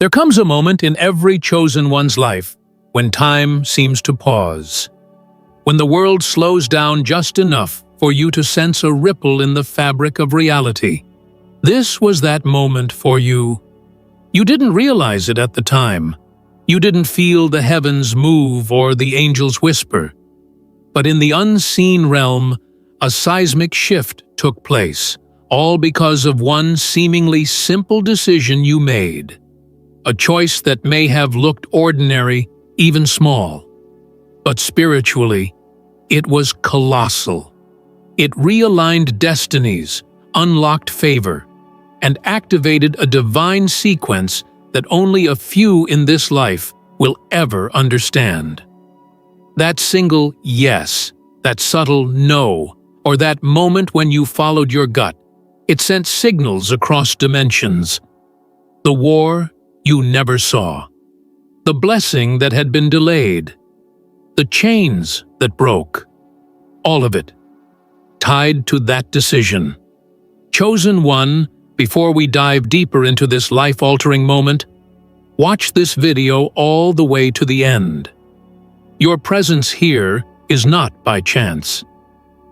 There comes a moment in every chosen one's life when time seems to pause, when the world slows down just enough for you to sense a ripple in the fabric of reality. This was that moment for you. You didn't realize it at the time. You didn't feel the heavens move or the angels whisper. But in the unseen realm, a seismic shift took place, all because of one seemingly simple decision you made. A choice that may have looked ordinary, even small. But spiritually, it was colossal. It realigned destinies, unlocked favor, and activated a divine sequence that only a few in this life will ever understand. That single yes, that subtle no, or that moment when you followed your gut, it sent signals across dimensions. The war you never saw, the blessing that had been delayed, the chains that broke, all of it, tied to that decision. Chosen one, before we dive deeper into this life-altering moment, watch this video all the way to the end. Your presence here is not by chance.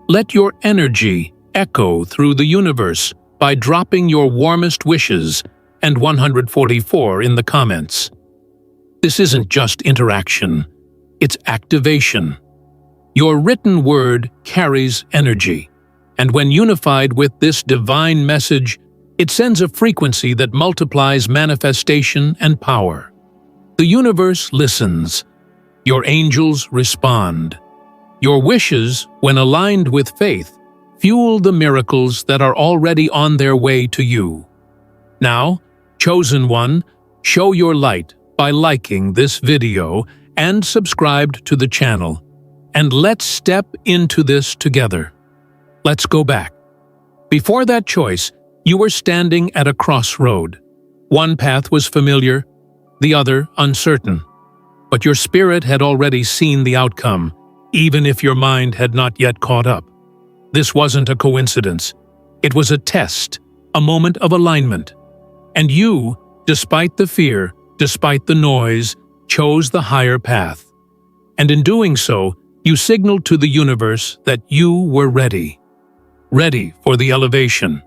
Let your energy echo through the universe by dropping your warmest wishes and 144 in the comments. This isn't just interaction, it's activation. Your written word carries energy, and when unified with this divine message, it sends a frequency that multiplies manifestation and power. The universe listens. Your angels respond. Your wishes, when aligned with faith, fuel the miracles that are already on their way to you. Now, chosen one, show your light by liking this video and subscribe to the channel. And let's step into this together. Let's go back. Before that choice, you were standing at a crossroad. One path was familiar, the other uncertain. But your spirit had already seen the outcome, even if your mind had not yet caught up. This wasn't a coincidence. It was a test, a moment of alignment. And you, despite the fear, despite the noise, chose the higher path. And in doing so, you signaled to the universe that you were ready. Ready for the elevation.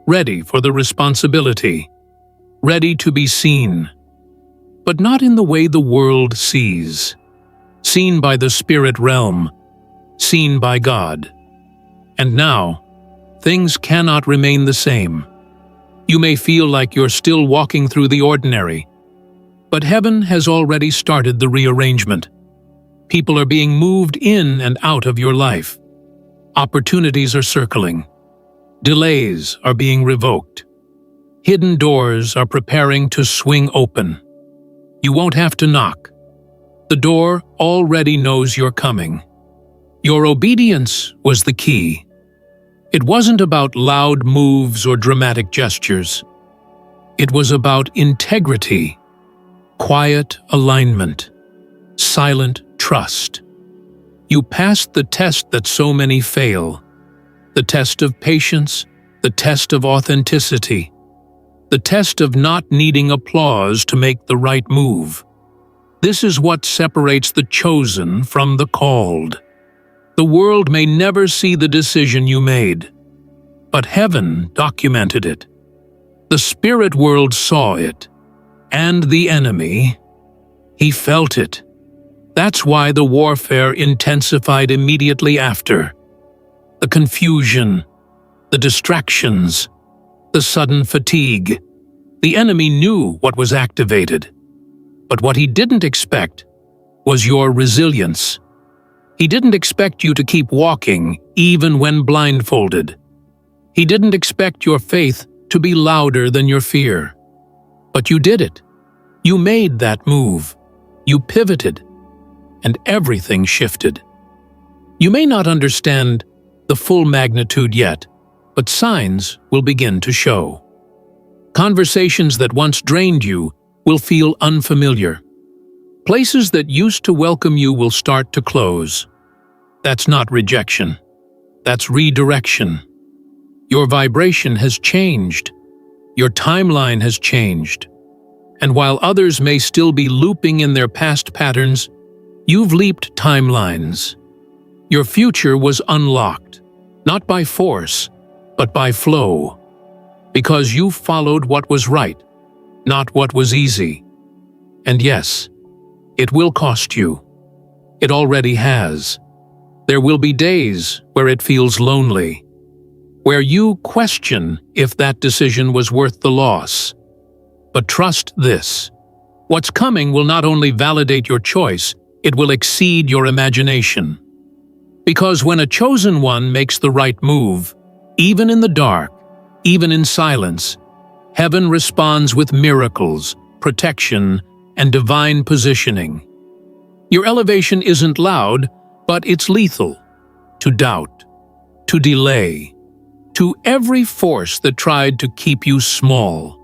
Ready for the responsibility. Ready to be seen. But not in the way the world sees. Seen by the spirit realm. Seen by God. And now, things cannot remain the same. You may feel like you're still walking through the ordinary, but heaven has already started the rearrangement. People are being moved in and out of your life. Opportunities are circling. Delays are being revoked. Hidden doors are preparing to swing open. You won't have to knock. The door already knows you're coming. Your obedience was the key. It wasn't about loud moves or dramatic gestures. It was about integrity, quiet alignment, silent trust. You passed the test that so many fail, the test of patience, the test of authenticity, the test of not needing applause to make the right move. This is what separates the chosen from the called. The world may never see the decision you made, but heaven documented it. The spirit world saw it, and the enemy, he felt it. That's why the warfare intensified immediately after. The confusion, the distractions, the sudden fatigue. The enemy knew what was activated, but what he didn't expect was your resilience. He didn't expect you to keep walking even when blindfolded. He didn't expect your faith to be louder than your fear. But you did it. You made that move. You pivoted. And everything shifted. You may not understand the full magnitude yet, but signs will begin to show. Conversations that once drained you will feel unfamiliar. Places that used to welcome you will start to close. That's not rejection. That's redirection. Your vibration has changed. Your timeline has changed. And while others may still be looping in their past patterns, you've leaped timelines. Your future was unlocked, not by force, but by flow, because you followed what was right, not what was easy. And yes, it will cost you. It already has. There will be days where it feels lonely, where you question if that decision was worth the loss. But trust this: what's coming will not only validate your choice, it will exceed your imagination. Because when a chosen one makes the right move, even in the dark, even in silence, heaven responds with miracles, protection, and divine positioning. Your elevation isn't loud, but it's lethal. To doubt, to delay, to every force that tried to keep you small.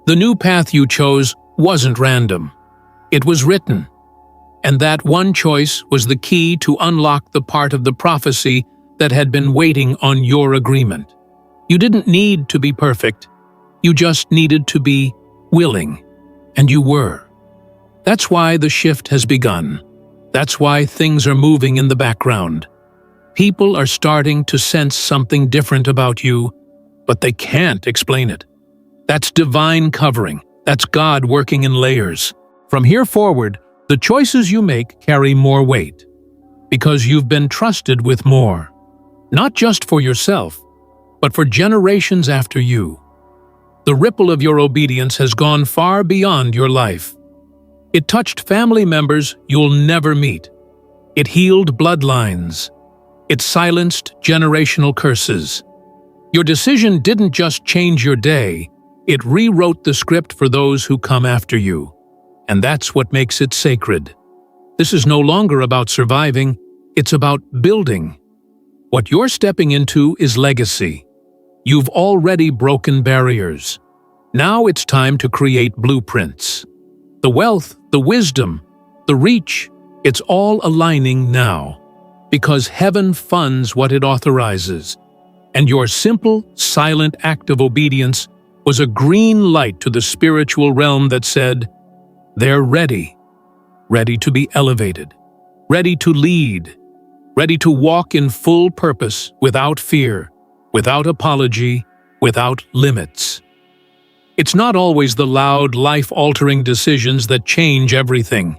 The new path you chose wasn't random. It was written. And that one choice was the key to unlock the part of the prophecy that had been waiting on your agreement. You didn't need to be perfect. You just needed to be willing. And you were. That's why the shift has begun. That's why things are moving in the background. People are starting to sense something different about you, but they can't explain it. That's divine covering. That's God working in layers. From here forward, the choices you make carry more weight, because you've been trusted with more. Not just for yourself, but for generations after you. The ripple of your obedience has gone far beyond your life. It touched family members you'll never meet. It healed bloodlines. It silenced generational curses. Your decision didn't just change your day, it rewrote the script for those who come after you. And that's what makes it sacred. This is no longer about surviving, it's about building. What you're stepping into is legacy. You've already broken barriers. Now it's time to create blueprints. The wealth, the wisdom, the reach, it's all aligning now. Because heaven funds what it authorizes. And your simple, silent act of obedience was a green light to the spiritual realm that said, they're ready. Ready to be elevated. Ready to lead. Ready to walk in full purpose, without fear, without apology, without limits. It's not always the loud, life-altering decisions that change everything.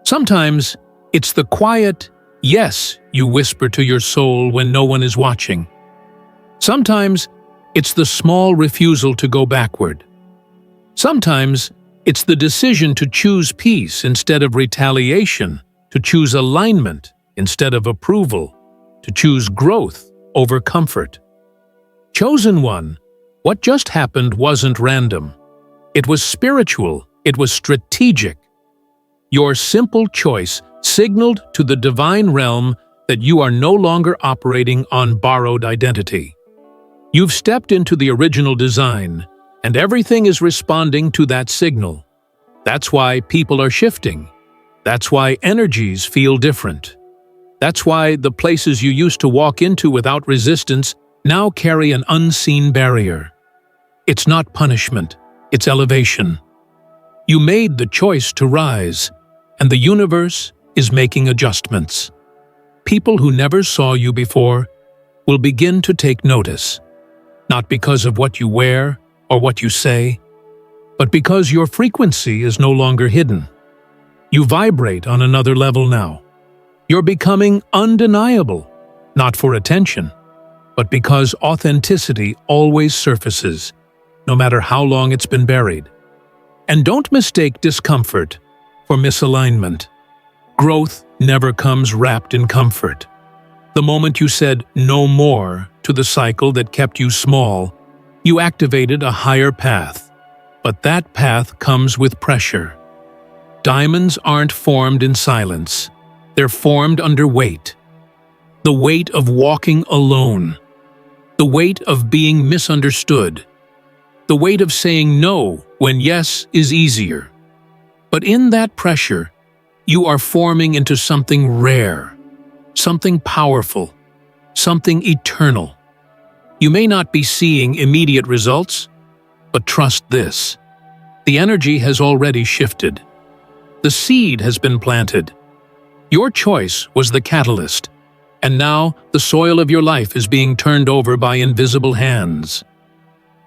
Sometimes it's the quiet yes you whisper to your soul when no one is watching. Sometimes it's the small refusal to go backward. Sometimes it's the decision to choose peace instead of retaliation, to choose alignment instead of approval, to choose growth over comfort. Chosen one, what just happened wasn't random. It was spiritual, it was strategic. Your simple choice signaled to the divine realm that you are no longer operating on borrowed identity. You've stepped into the original design, and everything is responding to that signal. That's why people are shifting. That's why energies feel different. That's why the places you used to walk into without resistance now carry an unseen barrier. It's not punishment, it's elevation. You made the choice to rise, and the universe is making adjustments. People who never saw you before will begin to take notice, not because of what you wear or what you say, but because your frequency is no longer hidden. You vibrate on another level now. You're becoming undeniable, not for attention, but because authenticity always surfaces, no matter how long it's been buried. And don't mistake discomfort for misalignment. Growth never comes wrapped in comfort. The moment you said no more to the cycle that kept you small, you activated a higher path. But that path comes with pressure. Diamonds aren't formed in silence. They're formed under weight. The weight of walking alone. The weight of being misunderstood. The weight of saying no when yes is easier. But in that pressure, you are forming into something rare, something powerful, something eternal. You may not be seeing immediate results, but trust this. The energy has already shifted. The seed has been planted. Your choice was the catalyst, and now the soil of your life is being turned over by invisible hands.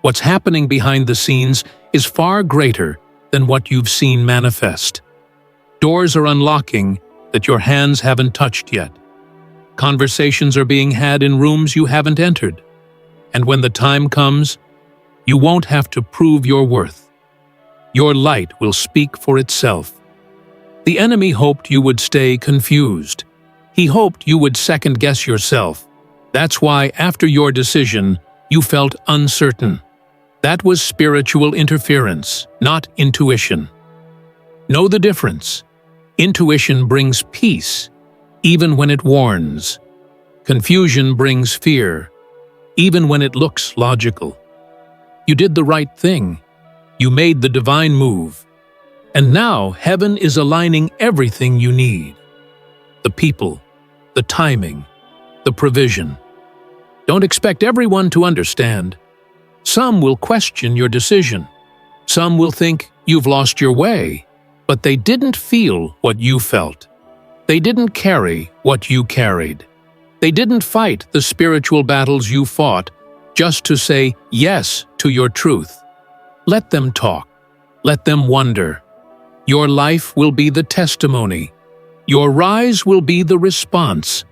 What's happening behind the scenes is far greater than what you've seen manifest. Doors are unlocking that your hands haven't touched yet. Conversations are being had in rooms you haven't entered. And when the time comes, you won't have to prove your worth. Your light will speak for itself. The enemy hoped you would stay confused. He hoped you would second-guess yourself. That's why, after your decision, you felt uncertain. That was spiritual interference, not intuition. Know the difference. Intuition brings peace, even when it warns. Confusion brings fear, even when it looks logical. You did the right thing. You made the divine move. And now heaven is aligning everything you need. The people, the timing, the provision. Don't expect everyone to understand. Some will question your decision. Some will think you've lost your way, but they didn't feel what you felt. They didn't carry what you carried. They didn't fight the spiritual battles you fought just to say yes to your truth. Let them talk. Let them wonder. Your life will be the testimony. Your rise will be the response.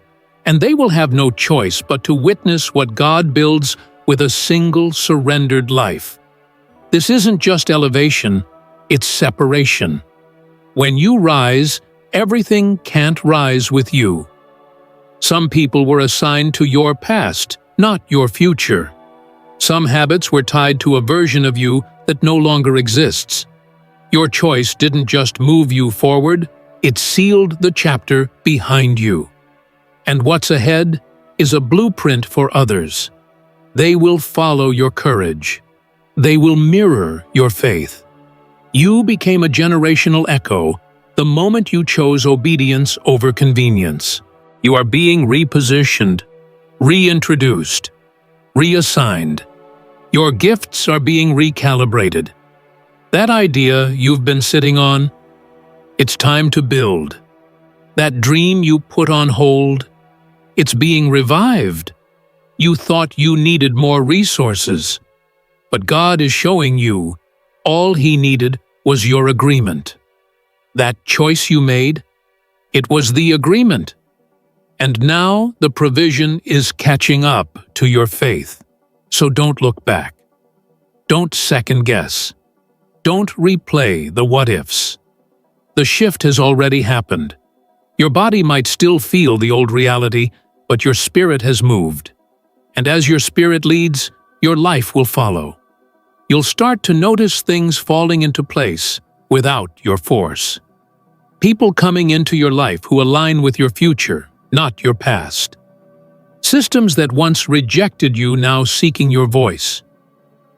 And they will have no choice but to witness what God builds with a single surrendered life. This isn't just elevation, it's separation. When you rise, everything can't rise with you. Some people were assigned to your past, not your future. Some habits were tied to a version of you that no longer exists. Your choice didn't just move you forward, it sealed the chapter behind you. And what's ahead is a blueprint for others. They will follow your courage. They will mirror your faith. You became a generational echo the moment you chose obedience over convenience. You are being repositioned, reintroduced, reassigned. Your gifts are being recalibrated. That idea you've been sitting on, it's time to build. That dream you put on hold, it's being revived. You thought you needed more resources, but God is showing you all He needed was your agreement. That choice you made, it was the agreement. And now the provision is catching up to your faith. So don't look back. Don't second guess. Don't replay the what-ifs. The shift has already happened. Your body might still feel the old reality, but your spirit has moved. And as your spirit leads, your life will follow. You'll start to notice things falling into place without your force. People coming into your life who align with your future, not your past. Systems that once rejected you now seeking your voice.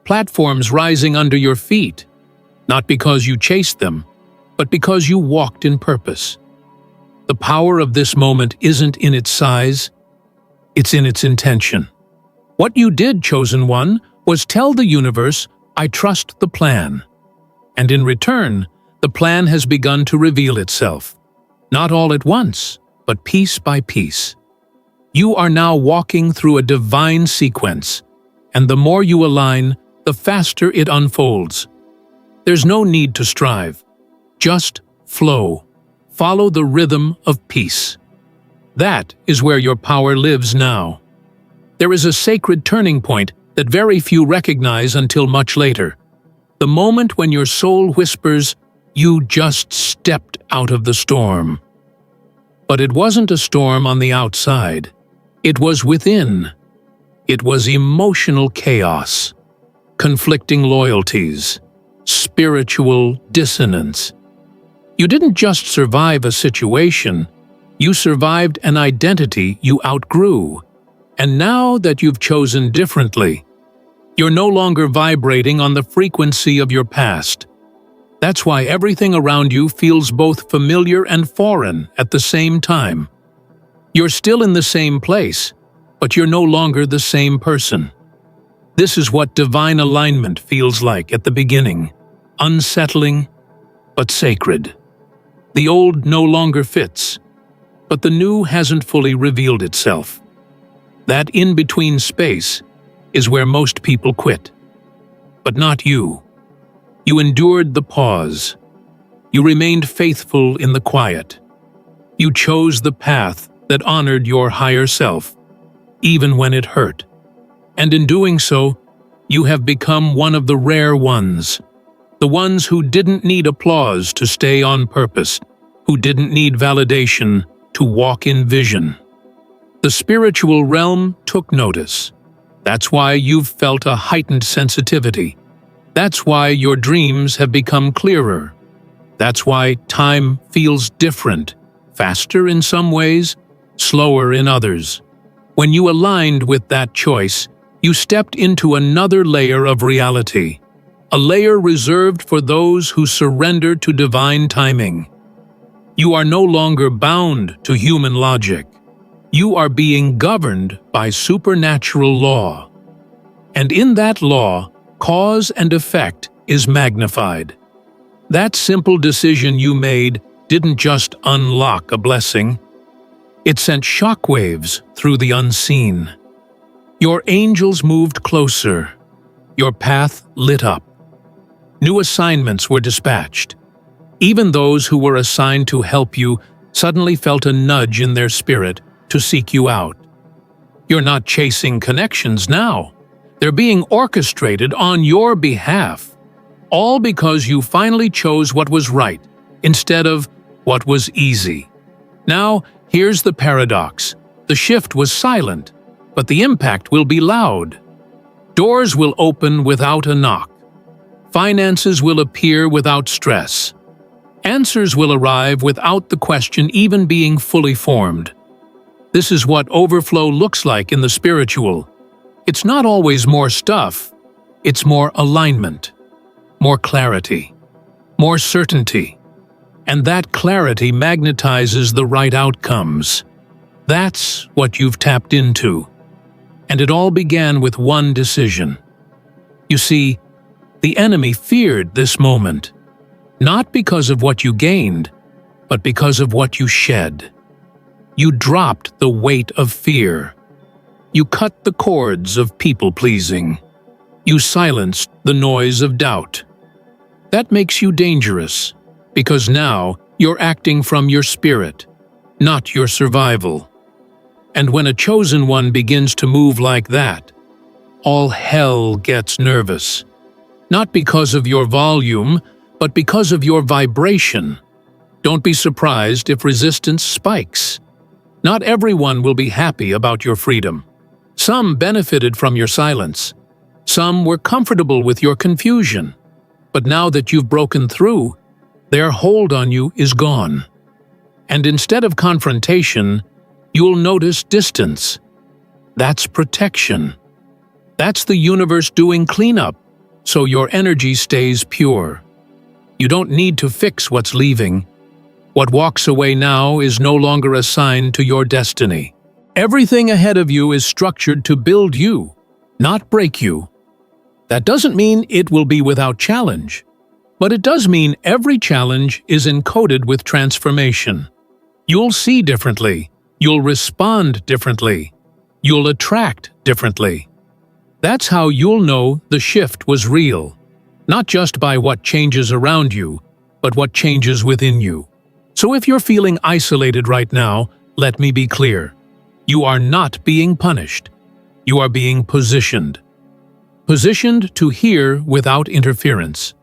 Platforms rising under your feet, not because you chased them, but because you walked in purpose. The power of this moment isn't in its size, it's in its intention. What you did, chosen one, was tell the universe, I trust the plan. And in return, the plan has begun to reveal itself. Not all at once, but piece by piece. You are now walking through a divine sequence, and the more you align, the faster it unfolds. There's no need to strive. Just flow. Follow the rhythm of peace. That is where your power lives now. There is a sacred turning point that very few recognize until much later. The moment when your soul whispers, you just stepped out of the storm. But it wasn't a storm on the outside. It was within. It was emotional chaos, conflicting loyalties, spiritual dissonance. You didn't just survive a situation, you survived an identity you outgrew. And now that you've chosen differently, you're no longer vibrating on the frequency of your past. That's why everything around you feels both familiar and foreign at the same time. You're still in the same place, but you're no longer the same person. This is what divine alignment feels like at the beginning. unsettling, but sacred. The old no longer fits, but the new hasn't fully revealed itself. That in-between space is where most people quit. But not you. You endured the pause. You remained faithful in the quiet. You chose the path that honored your higher self, even when it hurt. And in doing so, you have become one of the rare ones. The ones who didn't need applause to stay on purpose, who didn't need validation to walk in vision. The spiritual realm took notice. That's why you've felt a heightened sensitivity. That's why your dreams have become clearer. That's why time feels different, faster in some ways, slower in others. When you aligned with that choice, you stepped into another layer of reality, a layer reserved for those who surrender to divine timing. You are no longer bound to human logic. You are being governed by supernatural law. And in that law, cause and effect is magnified. That simple decision you made didn't just unlock a blessing. It sent shockwaves through the unseen. Your angels moved closer. Your path lit up. New assignments were dispatched. Even those who were assigned to help you suddenly felt a nudge in their spirit to seek you out. You're not chasing connections now. They're being orchestrated on your behalf, all because you finally chose what was right instead of what was easy. Now, here's the paradox. The shift was silent, but the impact will be loud. Doors will open without a knock. Finances will appear without stress. Answers will arrive without the question even being fully formed. This is what overflow looks like in the spiritual. It's not always more stuff. It's more alignment, more clarity, more certainty. And that clarity magnetizes the right outcomes. That's what you've tapped into. And it all began with one decision. You see, the enemy feared this moment. Not because of what you gained, but because of what you shed. You dropped the weight of fear. You cut the cords of people-pleasing. You silenced the noise of doubt. That makes you dangerous, because now you're acting from your spirit, not your survival. And when a chosen one begins to move like that, all hell gets nervous. Not because of your volume, but because of your vibration. Don't be surprised if resistance spikes. Not everyone will be happy about your freedom. Some benefited from your silence. Some were comfortable with your confusion. But now that you've broken through, their hold on you is gone. And instead of confrontation, you'll notice distance. That's protection. That's the universe doing cleanup, so your energy stays pure. You don't need to fix what's leaving. What walks away now is no longer assigned to your destiny. Everything ahead of you is structured to build you, not break you. That doesn't mean it will be without challenge, but it does mean every challenge is encoded with transformation. You'll see differently. You'll respond differently. You'll attract differently. That's how you'll know the shift was real, not just by what changes around you, but what changes within you. So if you're feeling isolated right now, let me be clear. You are not being punished. You are being positioned. Positioned to hear without interference.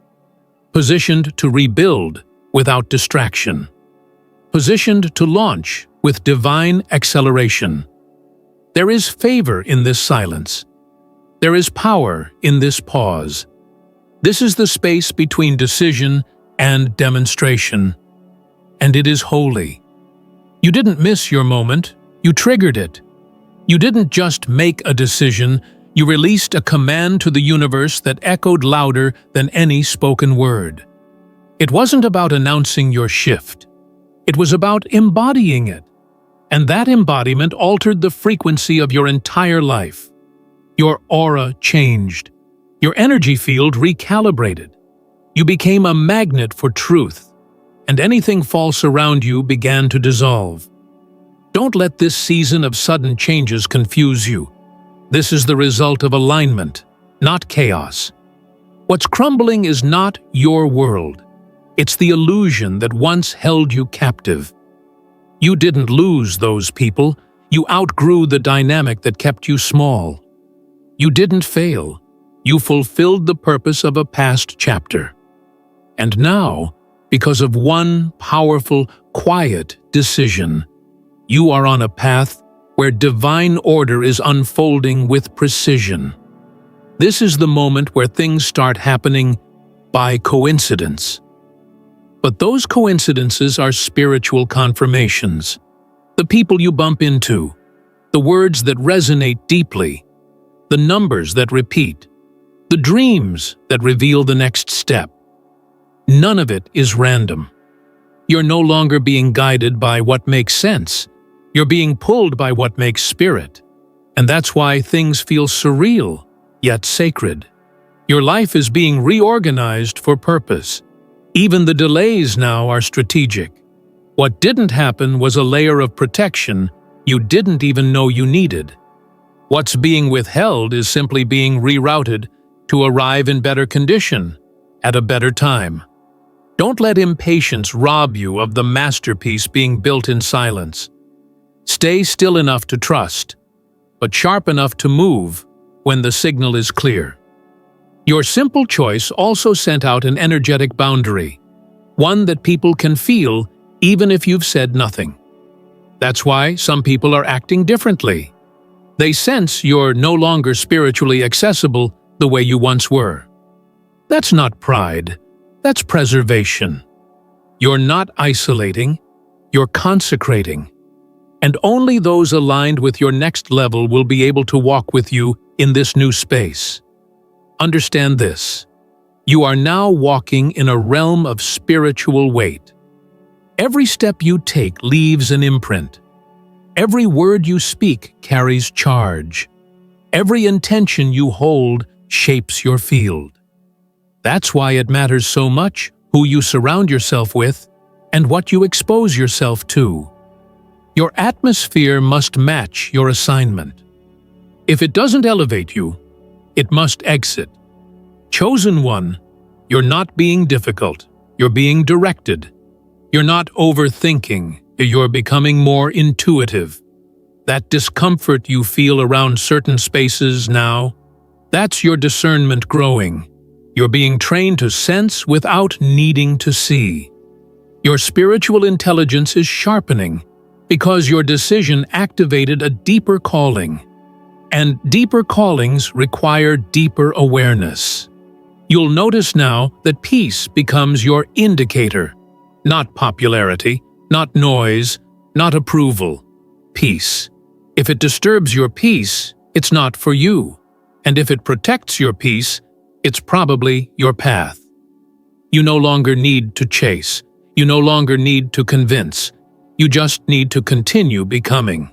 Positioned to rebuild without distraction. Positioned to launch with divine acceleration. There is favor in this silence. There is power in this pause. This is the space between decision and demonstration. And it is holy. You didn't miss your moment, you triggered it. You didn't just make a decision, you released a command to the universe that echoed louder than any spoken word. It wasn't about announcing your shift. It was about embodying it. And that embodiment altered the frequency of your entire life. Your aura changed. Your energy field recalibrated. You became a magnet for truth, and anything false around you began to dissolve. Don't let this season of sudden changes confuse you. This is the result of alignment, not chaos. What's crumbling is not your world. It's the illusion that once held you captive. You didn't lose those people. You outgrew the dynamic that kept you small. You didn't fail. You fulfilled the purpose of a past chapter. And now, because of one powerful, quiet decision, you are on a path where divine order is unfolding with precision. This is the moment where things start happening by coincidence. But those coincidences are spiritual confirmations. The people you bump into, the words that resonate deeply, the numbers that repeat, the dreams that reveal the next step. None of it is random. You're no longer being guided by what makes sense. You're being pulled by what makes spirit. And that's why things feel surreal, yet sacred. Your life is being reorganized for purpose. Even the delays now are strategic. What didn't happen was a layer of protection you didn't even know you needed. What's being withheld is simply being rerouted to arrive in better condition, at a better time. Don't let impatience rob you of the masterpiece being built in silence. Stay still enough to trust, but sharp enough to move when the signal is clear. Your simple choice also sent out an energetic boundary, one that people can feel even if you've said nothing. That's why some people are acting differently. They sense you're no longer spiritually accessible the way you once were. That's not pride, that's preservation. You're not isolating, you're consecrating. And only those aligned with your next level will be able to walk with you in this new space. Understand this. You are now walking in a realm of spiritual weight. Every step you take leaves an imprint. Every word you speak carries charge. Every intention you hold shapes your field. That's why it matters so much who you surround yourself with and what you expose yourself to. Your atmosphere must match your assignment. If it doesn't elevate you, it must exit. Chosen one, you're not being difficult, you're being directed. You're not overthinking, you're becoming more intuitive. That discomfort you feel around certain spaces now, that's your discernment growing. You're being trained to sense without needing to see. Your spiritual intelligence is sharpening because your decision activated a deeper calling. And deeper callings require deeper awareness. You'll notice now that peace becomes your indicator. Not popularity, not noise, not approval. Peace. If it disturbs your peace, it's not for you. And if it protects your peace, it's probably your path. You no longer need to chase. You no longer need to convince. You just need to continue becoming.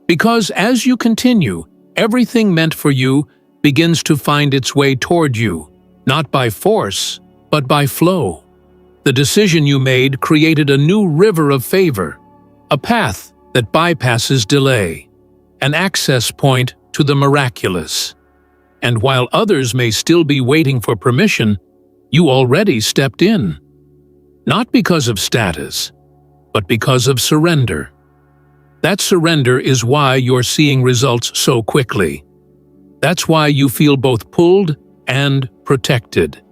Because as you continue, everything meant for you begins to find its way toward you, not by force, but by flow. The decision you made created a new river of favor, a path that bypasses delay, an access point to the miraculous. And while others may still be waiting for permission, you already stepped in. Not because of status, but because of surrender. That surrender is why you're seeing results so quickly. That's why you feel both pulled and protected.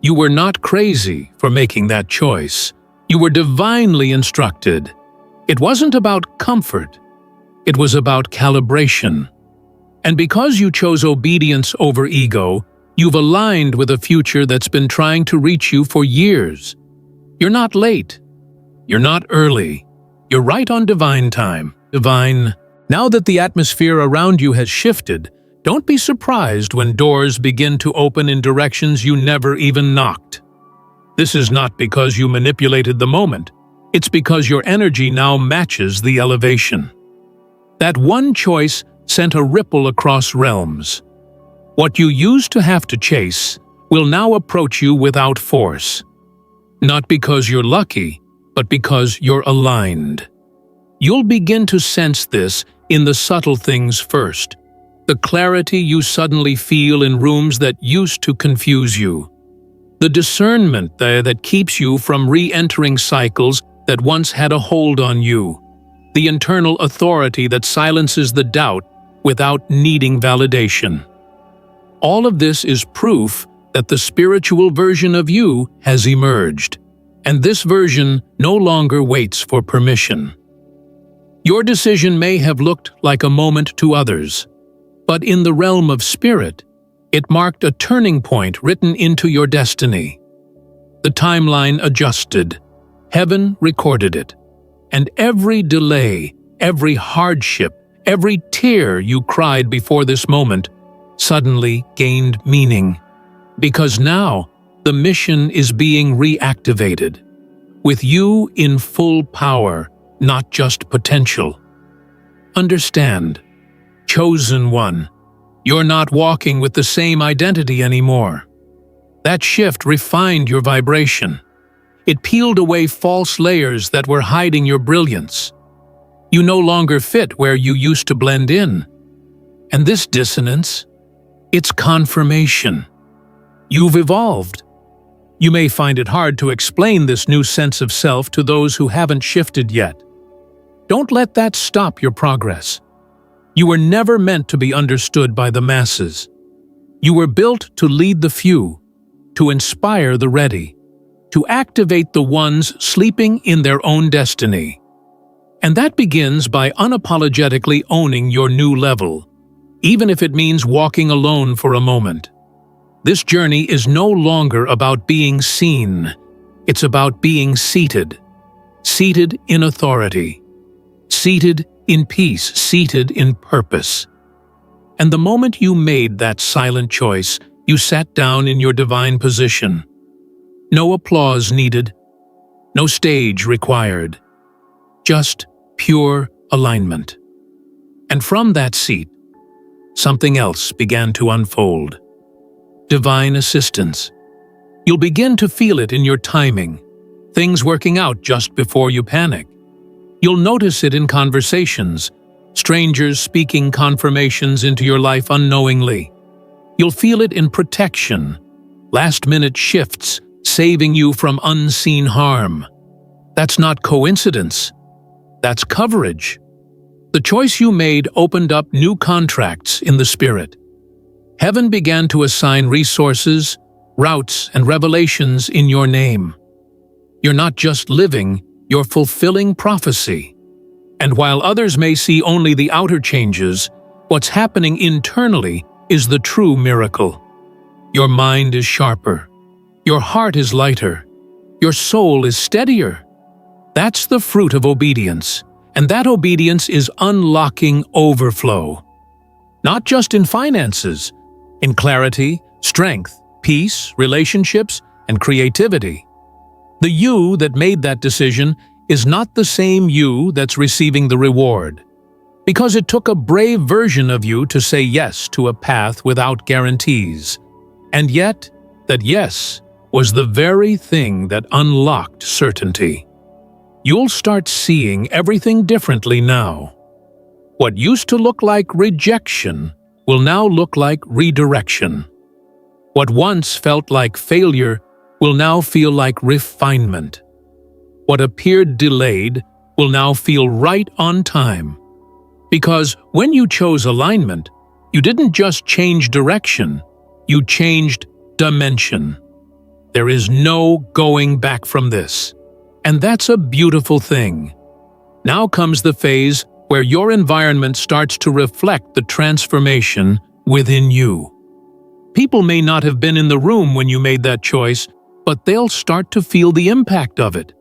You were not crazy for making that choice. You were divinely instructed. It wasn't about comfort. It was about calibration. And because you chose obedience over ego, you've aligned with a future that's been trying to reach you for years. You're not late. You're not early. You're right on divine time. Now that the atmosphere around you has shifted, don't be surprised when doors begin to open in directions you never even knocked. This is not because you manipulated the moment. It's because your energy now matches the elevation. That one choice sent a ripple across realms. What you used to have to chase will now approach you without force. Not because you're lucky, but because you're aligned. You'll begin to sense this in the subtle things first. The clarity you suddenly feel in rooms that used to confuse you. The discernment that keeps you from re-entering cycles that once had a hold on you. The internal authority that silences the doubt without needing validation. All of this is proof that the spiritual version of you has emerged, and this version no longer waits for permission. Your decision may have looked like a moment to others, but in the realm of spirit, it marked a turning point written into your destiny. The timeline adjusted, heaven recorded it, and every delay, every hardship, every tear you cried before this moment suddenly gained meaning. Because now, the mission is being reactivated, with you in full power, not just potential. Understand, chosen one, you're not walking with the same identity anymore. That shift refined your vibration. It peeled away false layers that were hiding your brilliance. You no longer fit where you used to blend in. And this dissonance, it's confirmation. You've evolved. You may find it hard to explain this new sense of self to those who haven't shifted yet. Don't let that stop your progress. You were never meant to be understood by the masses. You were built to lead the few, to inspire the ready, to activate the ones sleeping in their own destiny. And that begins by unapologetically owning your new level, even if it means walking alone for a moment. This journey is no longer about being seen. It's about being seated. Seated in authority. Seated in peace, seated in purpose. And the moment you made that silent choice, you sat down in your divine position. No applause needed, no stage required, just pure alignment. And from that seat, something else began to unfold. Divine assistance. You'll begin to feel it in your timing, things working out just before you panic. You'll notice it in conversations, strangers speaking confirmations into your life unknowingly. You'll feel it in protection, last-minute shifts saving you from unseen harm. That's not coincidence. That's coverage. The choice you made opened up new contracts in the spirit. Heaven began to assign resources, routes, and revelations in your name. You're not just living, you're fulfilling prophecy. And while others may see only the outer changes, what's happening internally is the true miracle. Your mind is sharper. Your heart is lighter. Your soul is steadier. That's the fruit of obedience, and that obedience is unlocking overflow. Not just in finances, in clarity, strength, peace, relationships, and creativity. The you that made that decision is not the same you that's receiving the reward, because it took a brave version of you to say yes to a path without guarantees. And yet, that yes was the very thing that unlocked certainty. You'll start seeing everything differently now. What used to look like rejection will now look like redirection. What once felt like failure will now feel like refinement. What appeared delayed will now feel right on time. Because when you chose alignment, you didn't just change direction, you changed dimension. There is no going back from this. And that's a beautiful thing. Now comes the phase where your environment starts to reflect the transformation within you. People may not have been in the room when you made that choice, but they'll start to feel the impact of it.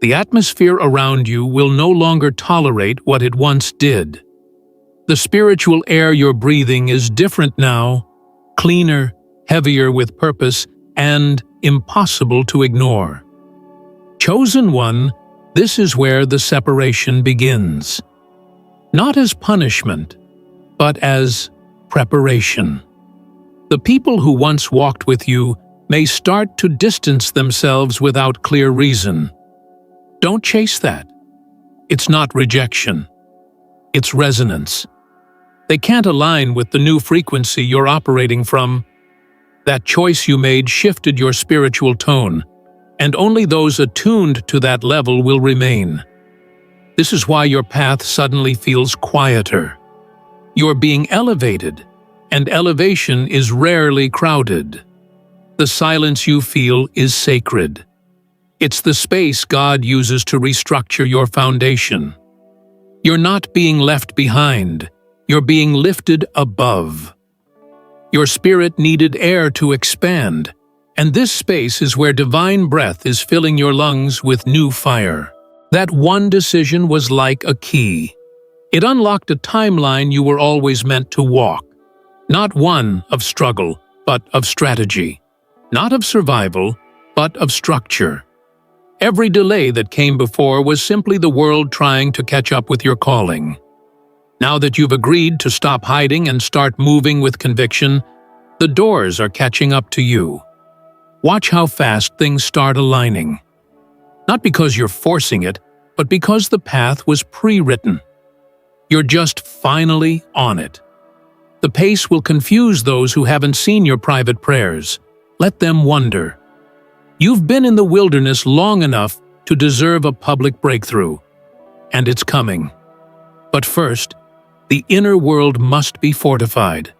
The atmosphere around you will no longer tolerate what it once did. The spiritual air you're breathing is different now, cleaner, heavier with purpose, and impossible to ignore. Chosen one, this is where the separation begins. Not as punishment, but as preparation. The people who once walked with you may start to distance themselves without clear reason. Don't chase that. It's not rejection. It's resonance. They can't align with the new frequency you're operating from. That choice you made shifted your spiritual tone, and only those attuned to that level will remain. This is why your path suddenly feels quieter. You're being elevated, and elevation is rarely crowded. The silence you feel is sacred. It's the space God uses to restructure your foundation. You're not being left behind. You're being lifted above. Your spirit needed air to expand, and this space is where divine breath is filling your lungs with new fire. That one decision was like a key. It unlocked a timeline you were always meant to walk. Not one of struggle, but of strategy. Not of survival, but of structure. Every delay that came before was simply the world trying to catch up with your calling. Now that you've agreed to stop hiding and start moving with conviction, the doors are catching up to you. Watch how fast things start aligning. Not because you're forcing it, but because the path was pre-written. You're just finally on it. The pace will confuse those who haven't seen your private prayers. Let them wonder. You've been in the wilderness long enough to deserve a public breakthrough, and it's coming. But first, the inner world must be fortified.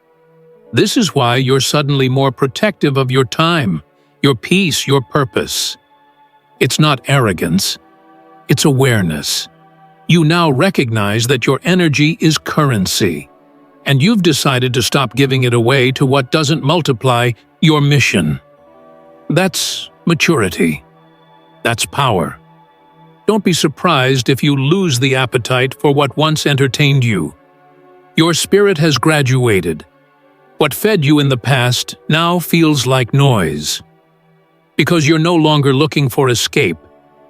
This is why you're suddenly more protective of your time, your peace, your purpose. It's not arrogance, it's awareness. You now recognize that your energy is currency, and you've decided to stop giving it away to what doesn't multiply your mission. That's maturity. That's power. Don't be surprised if you lose the appetite for what once entertained you. Your spirit has graduated. What fed you in the past now feels like noise. Because you're no longer looking for escape,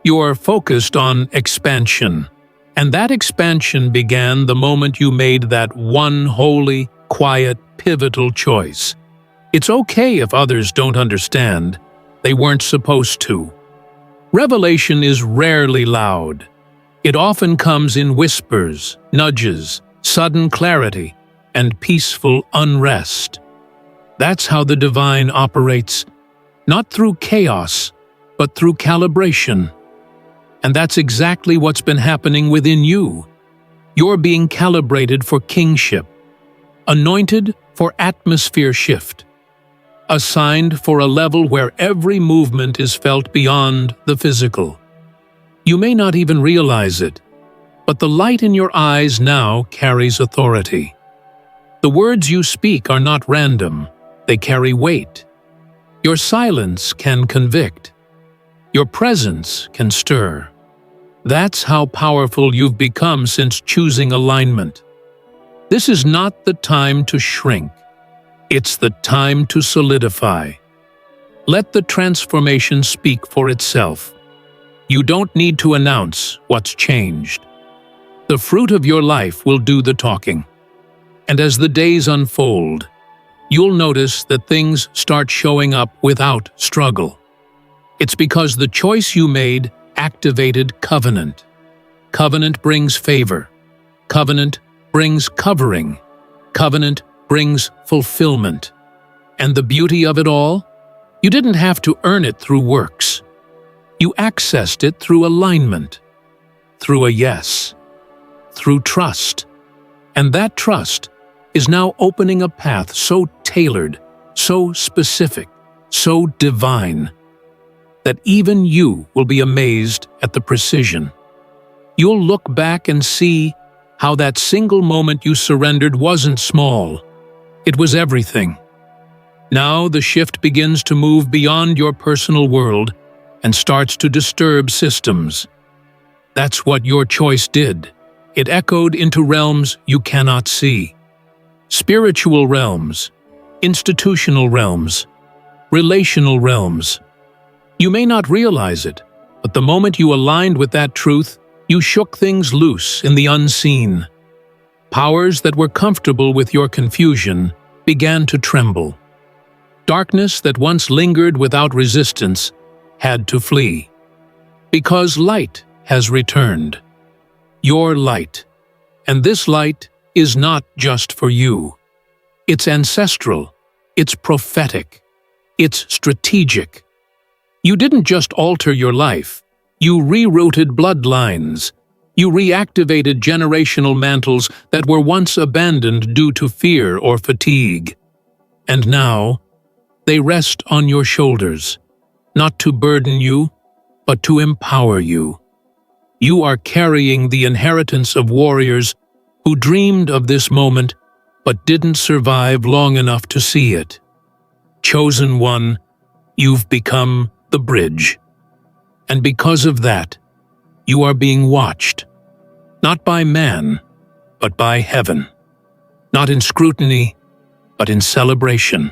you're focused on expansion. And that expansion began the moment you made that one holy, quiet, pivotal choice. It's okay if others don't understand. They weren't supposed to. Revelation is rarely loud. It often comes in whispers, nudges, sudden clarity, and peaceful unrest. That's how the divine operates, not through chaos, but through calibration. And that's exactly what's been happening within you. You're being calibrated for kingship, anointed for atmosphere shift, assigned for a level where every movement is felt beyond the physical. You may not even realize it, but the light in your eyes now carries authority. The words you speak are not random, they carry weight. Your silence can convict. Your presence can stir. That's how powerful you've become since choosing alignment. This is not the time to shrink. It's the time to solidify. Let the transformation speak for itself. You don't need to announce what's changed. The fruit of your life will do the talking. And as the days unfold, you'll notice that things start showing up without struggle. It's because the choice you made activated covenant. Covenant brings favor. Covenant brings covering. Covenant brings fulfillment. And the beauty of it all? You didn't have to earn it through works. You accessed it through alignment, through a yes, through trust. And that trust is now opening a path so tailored, so specific, so divine, that even you will be amazed at the precision. You'll look back and see how that single moment you surrendered wasn't small. It was everything. Now the shift begins to move beyond your personal world and starts to disturb systems. That's what your choice did. It echoed into realms you cannot see. Spiritual realms, institutional realms, relational realms. You may not realize it, but the moment you aligned with that truth, you shook things loose in the unseen. Powers that were comfortable with your confusion began to tremble. Darkness that once lingered without resistance had to flee. Because light has returned. Your light. And this light is not just for you. It's ancestral. It's prophetic. It's strategic. You didn't just alter your life. You rerouted bloodlines. You reactivated generational mantles that were once abandoned due to fear or fatigue. And now, they rest on your shoulders, not to burden you, but to empower you. You are carrying the inheritance of warriors who dreamed of this moment but didn't survive long enough to see it. Chosen one, you've become the bridge. And because of that, you are being watched, not by man, but by heaven. Not in scrutiny, but in celebration.